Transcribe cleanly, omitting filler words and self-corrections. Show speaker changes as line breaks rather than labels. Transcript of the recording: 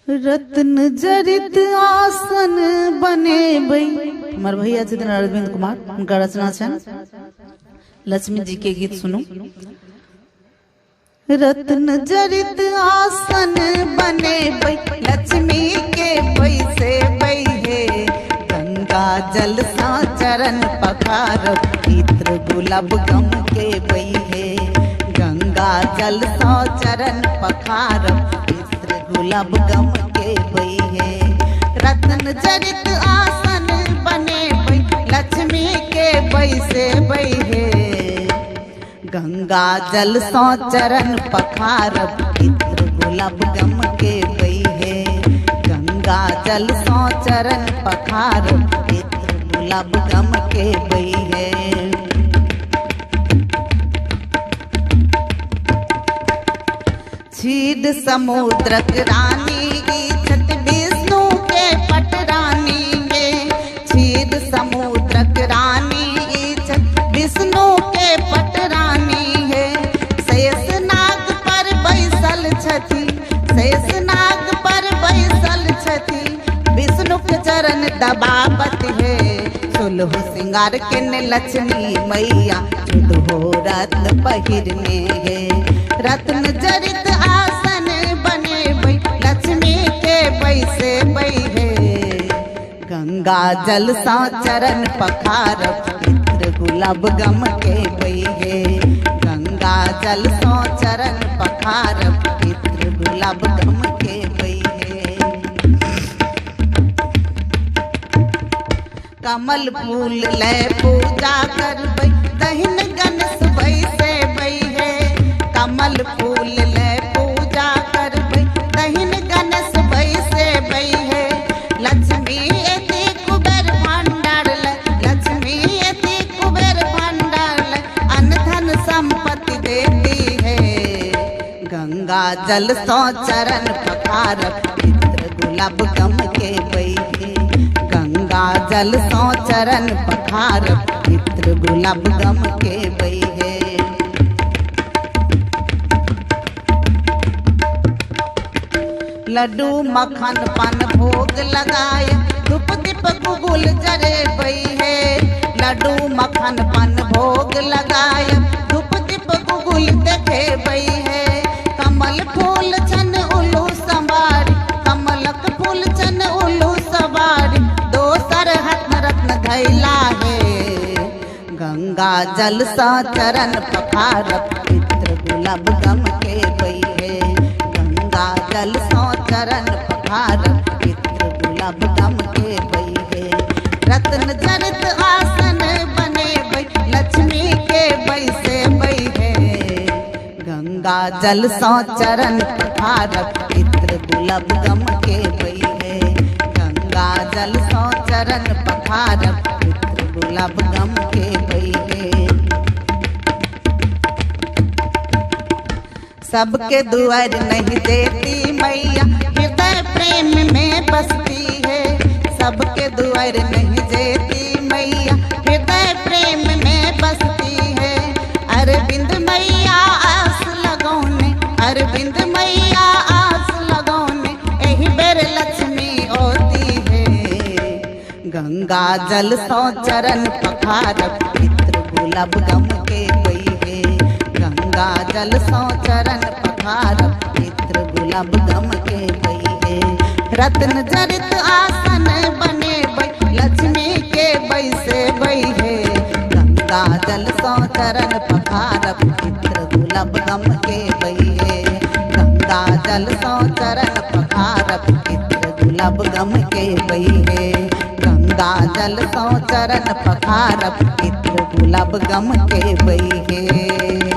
रत्न जरित आसन बने बई। हमारे भैया छथिन अरविंद कुमार, उनका रचना छन। लक्ष्मी जी के गीत सुनू। रत्न जरित आसन बने बई, लक्ष्मी के पैसे बई है। गंगा जल सा चरण पखारब, इत्र गुलाब गम के बई है। गंगा जल सा चरण पखारब, इत्र गुलाब गम के बई है। रत्न जरित आसन बने बई, लक्ष्मी के पैसे बई है। गंगा जल सो चरण पखारब, इत्र गुलाब गम के बई है। गंगा जल सो चरण पखारब, इत्र गुलाब गम के बई है। क्षीर समुद्रक रानी इच्छत विष्णु के पट रानी में। क्षीर समुद्रक रानी इच्छत विष्णु के पट रानी है। शेष नाग पर बैसल छथि, शेष नाग पर बैसल छथि। विष्णु के चरण दबावत है। सुलह सिंगार के ने लक्ष्मी मैया, चुदहो रत्न पहिरने है। रत्न जरित आसन बने बई, लक्ष्मी के पैसे बई है। गंगा जल सा चरण पखारब, इत्र गुलाब गम के बई है। गंगा जल सा चरण पखारब, इत्र गुलाब गम के बई है। कमल फूल ले पूजा करबै, दहिन गणेश बैसे बई है। कमल फूल ले पूजा करबै, दहिन गणेश बैसे बई है। लक्ष्मी एति कुबेर भंडार ले, लक्ष्मी एति कुबेर भंडार ले। अन्न धन संपत्ति देती है। गंगा जल सो चरण पखारब, इत्र गुलाब गम के बई है। गंगा जल सो चरण पखारब, इत्र गुलाब गम के बई है। लड्डू मक्खन पान भोग लगाए, धूप दीप गुगुल जरे बई है। लड्डू मक्खन पान भोग लगाए, धूप दीप गुगुल देखे बई है। कमल फूल छन उल्लू संवारी, कमलक फूल छन उल्लू सवारी। दोसर हाथ रत्न धैला है। गंगा जल सा चरण पखारब, इत्र गुलाब गम के बई है। गंगा जल सा चरण पखारब, इत्र गुलाब गम के बई है। रत्न जरित आसन बने बई, लक्ष्मी के बैसे बई है। गंगा जल सा चरण पखारब, इत्र गुलाब गम के बई है। गंगा जल सा चरण पखारब, इत्र गुलाब गम के बई है। सबके दुआर नहीं देती मैया, हृदय प्रेम में बसती है। सबके दुआर नहीं देती मैया, हृदय प्रेम में बसती है। अरविंद मैया आस लगौने, अरविंद मैया आस लगौने। एही बेर लक्ष्मी होती है। गंगा जल सो चरण पखारब, इत्र गुलाब गम के बई है। गंगा जल सो चरण पखारब, इत्र गुलाब गम के बई है। रत्न जरित आसन बने बई, लक्ष्मी के बैसे बई है। गंगा जल सो चरण पखारब, इत्र गुलाब गम के बई है। गंगा जल सो चरण पखारब, इत्र गुलाब गम के बई है। गंगा जल सो चरण पखारब, इत्र गुलाब गम के बई है।